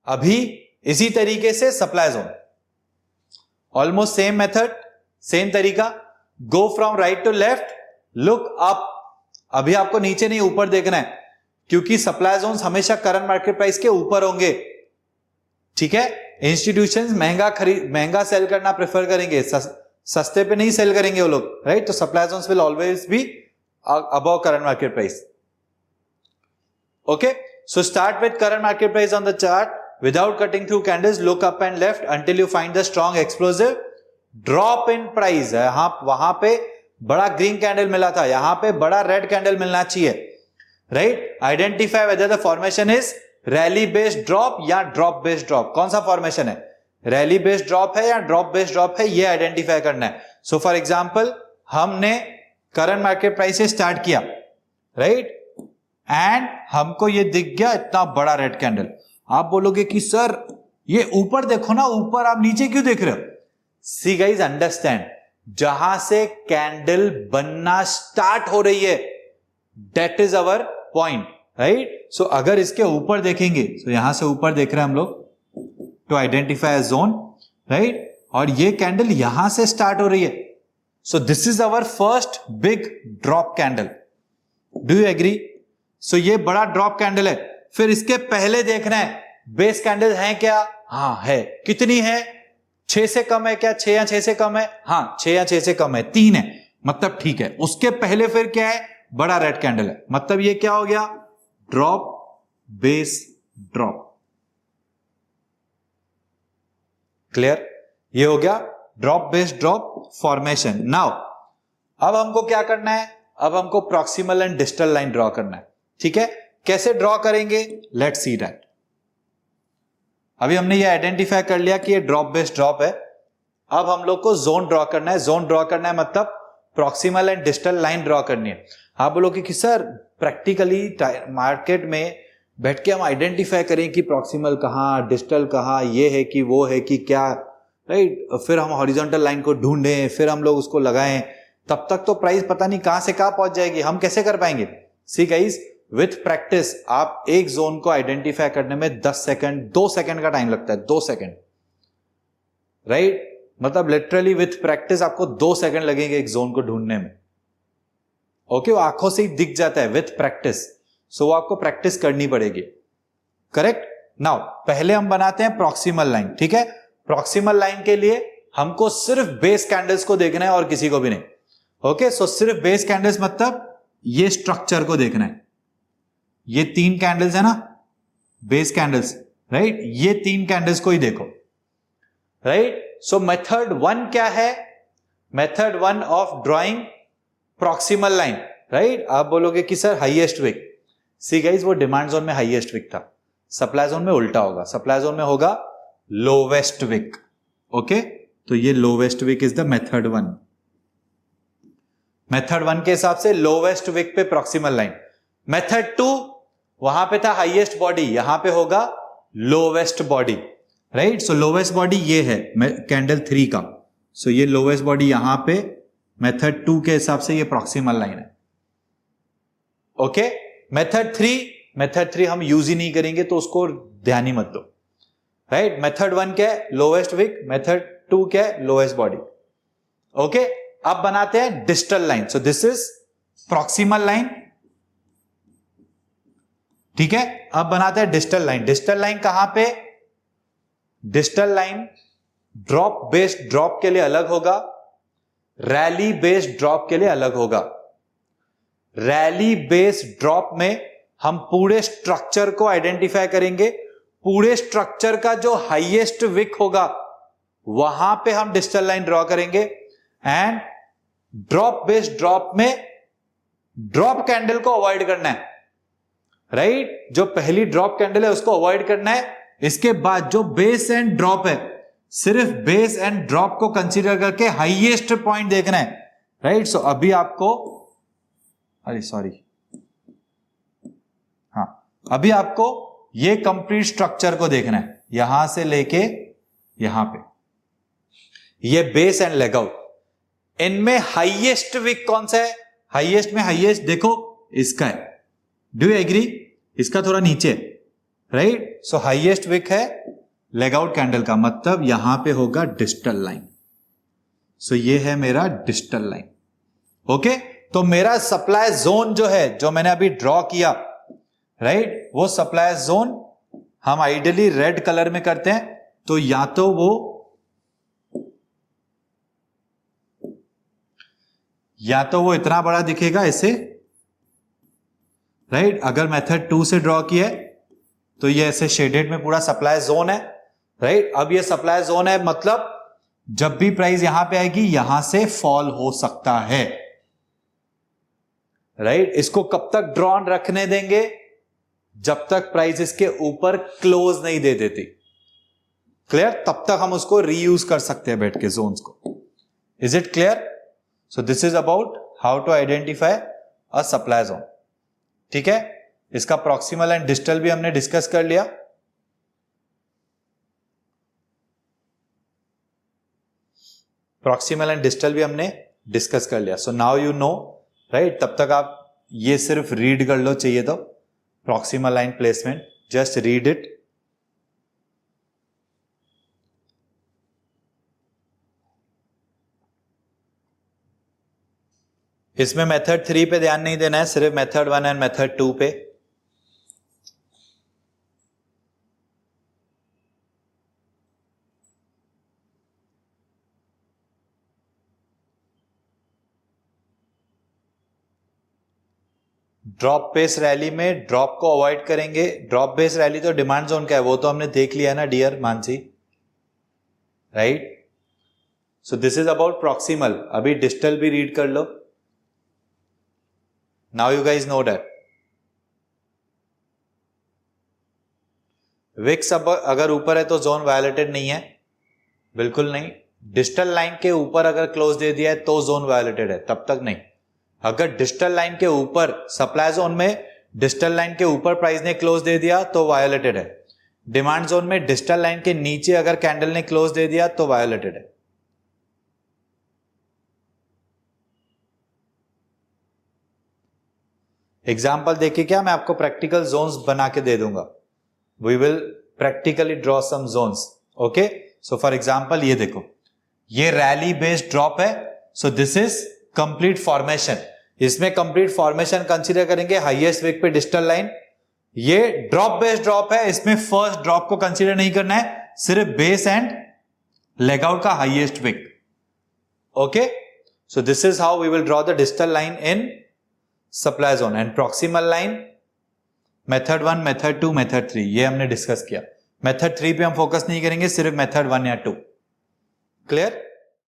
अभी इसी तरीके से supply zone, almost same method, same तरीका, go from right to left, look up. अभी आपको नीचे नहीं ऊपर देखना है, क्योंकि सप्लाई जोन्स हमेशा करंट मार्केट प्राइस के ऊपर होंगे, ठीक है। इंस्टीट्यूशंस महंगा सेल करना प्रेफर करेंगे, सस्ते पे नहीं सेल करेंगे वो लोग, राइट। तो supply zones will always be above current market price. Okay, so start with current market price on the chart without cutting through candles. Look up and left until you find the strong explosive drop in price. वहां पे बड़ा green candle मिला था, यहां पे बड़ा red candle मिलना चाहिए, right. Identify whether the formation is rally based drop या ड्रॉप बेस्ड ड्रॉप। कौन सा फॉर्मेशन है, रैली बेस्ड ड्रॉप है या ड्रॉप बेस्ड ड्रॉप है, ये आइडेंटिफाई करना है। सो फॉर एग्जाम्पल हमने करंट मार्केट प्राइस से स्टार्ट किया, राइट, एंड हमको ये दिख गया इतना बड़ा रेड कैंडल। आप बोलोगे कि सर ये ऊपर देखो ना, ऊपर आप नीचे क्यों देख रहे हो? सी गाइज अंडरस्टैंड, जहां से कैंडल बनना स्टार्ट हो रही है that is our point, right. So अगर इसके ऊपर देखेंगे, तो यहां से ऊपर देख रहे हैं हम लोग टू आइडेंटिफाई जोन, राइट, और ये कैंडल यहां से स्टार्ट हो रही है। So this is our first big drop candle. Do you agree? So ये बड़ा ड्रॉप कैंडल है। फिर इसके पहले देखना है बेस कैंडल है क्या? हाँ है। कितनी है? 6 से कम है क्या? 6 या 6 से कम है? हाँ 6 या 6 से कम है, 3 है, मतलब ठीक है। उसके पहले फिर क्या है? बड़ा रेड कैंडल है, मतलब ये क्या हो गया? Drop base drop. क्लियर? ये हो गया drop base drop formation. Now अब हमको क्या करना है? अब हमको proximal and distal line draw करना है, ठीक है। कैसे ड्रॉ करेंगे? Let's see that. अभी हमने ये आइडेंटिफाई कर लिया कि ये ड्रॉप बेस्ड ड्रॉप है। अब हम लोग को जोन ड्रॉ करना है। जोन ड्रॉ करना है मतलब proximal and distal line draw करनी है। आप बोलोगे कि सर प्रैक्टिकली मार्केट में बैठ के हम आइडेंटिफाई करें कि प्रॉक्सिमल कहां, डिस्टल कहां, ये है कि वो है कि क्या, राइट। फिर हम हॉरिजॉन्टल लाइन को ढूंढें, फिर हम लोग उसको लगाएं, तब तक तो प्राइस पता नहीं कहां से कहां पहुंच जाएगी। हम कैसे कर पाएंगे? सी गाइस, विथ प्रैक्टिस आप एक जोन को आइडेंटिफाई करने में 10 सेकंड 2 सेकंड का टाइम लगता है, 2 सेकंड, राइट। मतलब लिटरली विथ प्रैक्टिस आपको 2 सेकंड लगेंगे एक जोन को ढूंढने में। ओके, वो आंखों से ही दिख जाता है विथ प्रैक्टिस। सो वो आपको प्रैक्टिस करनी पड़ेगी, करेक्ट। नाउ पहले हम बनाते हैं प्रॉक्सिमल लाइन, ठीक है। प्रॉक्सिमल लाइन के लिए हमको सिर्फ बेस कैंडल्स को देखना है और किसी को भी नहीं। ओके, सो सिर्फ बेस कैंडल्स मतलब ये स्ट्रक्चर को देखना है। ये 3 कैंडल्स है ना, बेस कैंडल्स, राइट। ये 3 कैंडल्स को ही देखो, राइट। सो मेथड 1 क्या है? Method 1 of drawing proximal line, right. आप बोलोगे कि sir highest wick. See guys, वो डिमांड जोन में हाईएस्ट विक था, सप्लाई जोन में उल्टा होगा। सप्लाई जोन में होगा लोवेस्ट विक। ओके, तो ये lowest wick is the method 1। Method 1 के हिसाब से लोवेस्ट विक पे प्रॉक्सिमल लाइन। मेथड 2, वहां पे था हाईएस्ट बॉडी, यहां पे होगा lowest body, right. So lowest body ये है कैंडल 3 का। सो ये लोवेस्ट बॉडी यहां पे मेथड 2 के हिसाब से ये प्रॉक्सिमल लाइन है। ओके, मेथड 3 हम यूज ही नहीं करेंगे, तो उसको ध्यान ही मत दो, राइट। मेथड 1 क्या है? Lowest Wick. मेथड 2 क्या है? Lowest body. ओके, अब बनाते हैं distal line. So this is proximal line, ठीक है। अब बनाते हैं डिस्टल लाइन। डिस्टल लाइन कहां पे? Distal line drop based drop के लिए अलग होगा, रैली बेस्ड ड्रॉप के लिए अलग होगा। रैली बेस्ड ड्रॉप में हम पूरे स्ट्रक्चर को आइडेंटिफाई करेंगे। पूरे स्ट्रक्चर का जो हाईएस्ट विक होगा वहां पे हम डिस्टल लाइन ड्रॉ करेंगे। एंड ड्रॉप बेस्ड ड्रॉप में ड्रॉप कैंडल को अवॉइड करना है, राइट। जो पहली ड्रॉप कैंडल है उसको अवॉइड करना है। इसके बाद जो बेस एंड ड्रॉप है, सिर्फ बेस एंड ड्रॉप को कंसीडर करके हाईएस्ट पॉइंट देखना है, राइट। सो अभी आपको, अरे सॉरी, हाँ, अभी आपको ये कंप्लीट स्ट्रक्चर को देखना है, यहां से लेके यहां पे, ये बेस एंड लेग आउट। इनमें हाईएस्ट विक कौन सा है? हाईएस्ट में हाईएस्ट देखो इसका है। Do you agree? इसका थोड़ा नीचे, राइट। सो हाईएस्ट विक है लेग आउट कैंडल का, मतलब यहां पे होगा डिस्टल लाइन। सो ये है मेरा डिस्टल लाइन। ओके, तो मेरा सप्लाई जोन जो है, जो मैंने अभी ड्रॉ किया, राइट, वो सप्लाई जोन हम आइडियली रेड कलर में करते हैं। तो या तो वो इतना बड़ा दिखेगा ऐसे, राइट। अगर मेथड 2 से ड्रॉ किया है तो ये ऐसे शेडेड में पूरा सप्लाई जोन है, राइट। अब ये सप्लाई जोन है, मतलब जब भी प्राइस यहां पे आएगी यहां से फॉल हो सकता है, राइट। इसको कब तक ड्रॉन रखने देंगे? जब तक प्राइस इसके ऊपर क्लोज नहीं दे देती। क्लियर? तब तक हम उसको रीयूज कर सकते हैं बैठ के जोन्स को। Is it clear? So this is about how to identify a supply zone. ठीक है, इसका प्रॉक्सिमल एंड डिस्टल भी हमने डिस्कस कर लिया। प्रॉक्सिमल एंड डिस्टल भी हमने डिस्कस कर लिया। So now you know, right. तब तक आप ये सिर्फ रीड कर लो, चाहिए तो proximal line placement, just read it. इसमें मेथड 3 पे ध्यान नहीं देना है, सिर्फ मेथड 1 एंड मेथड 2 पे। ड्रॉप बेस रैली में ड्रॉप को अवॉइड करेंगे। ड्रॉप बेस रैली तो डिमांड जोन का है, वो तो हमने देख लिया ना dear Mansi, right. So this is about proximal. अभी डिस्टल भी रीड कर लो। Now you guys know that wicks अगर ऊपर है तो जोन वायलेटेड नहीं है, बिल्कुल नहीं। डिस्टल लाइन के ऊपर अगर क्लोज दे दिया है तो जोन वायलेटेड है, तब तक नहीं। अगर डिस्टल लाइन के ऊपर, सप्लाई जोन में डिस्टल लाइन के ऊपर प्राइस ने क्लोज दे दिया तो वायोलेटेड है। डिमांड जोन में डिस्टल लाइन के नीचे अगर कैंडल ने क्लोज दे दिया तो वायोलेटेड है। एग्जाम्पल देखिए, क्या मैं आपको प्रैक्टिकल जोन्स बना के दे दूंगा। We will practically draw some zones. Okay, so for example ये देखो, ये रैली बेस्ड ड्रॉप है। So this is complete formation. इसमें कंप्लीट फॉर्मेशन कंसीडर करेंगे, हाईएस्ट विक पे डिस्टल लाइन। ये ड्रॉप बेस्ड ड्रॉप है, इसमें फर्स्ट ड्रॉप को कंसीडर नहीं करना है, सिर्फ बेस एंड लेग आउट का highest wick. Okay, so this is how we will draw the distal line in supply zone and proximal line. Method 1, method 2, method 3 ये हमने डिस्कस किया। मेथड 3 पे हम फोकस नहीं करेंगे, सिर्फ मेथड 1 या 2। क्लियर?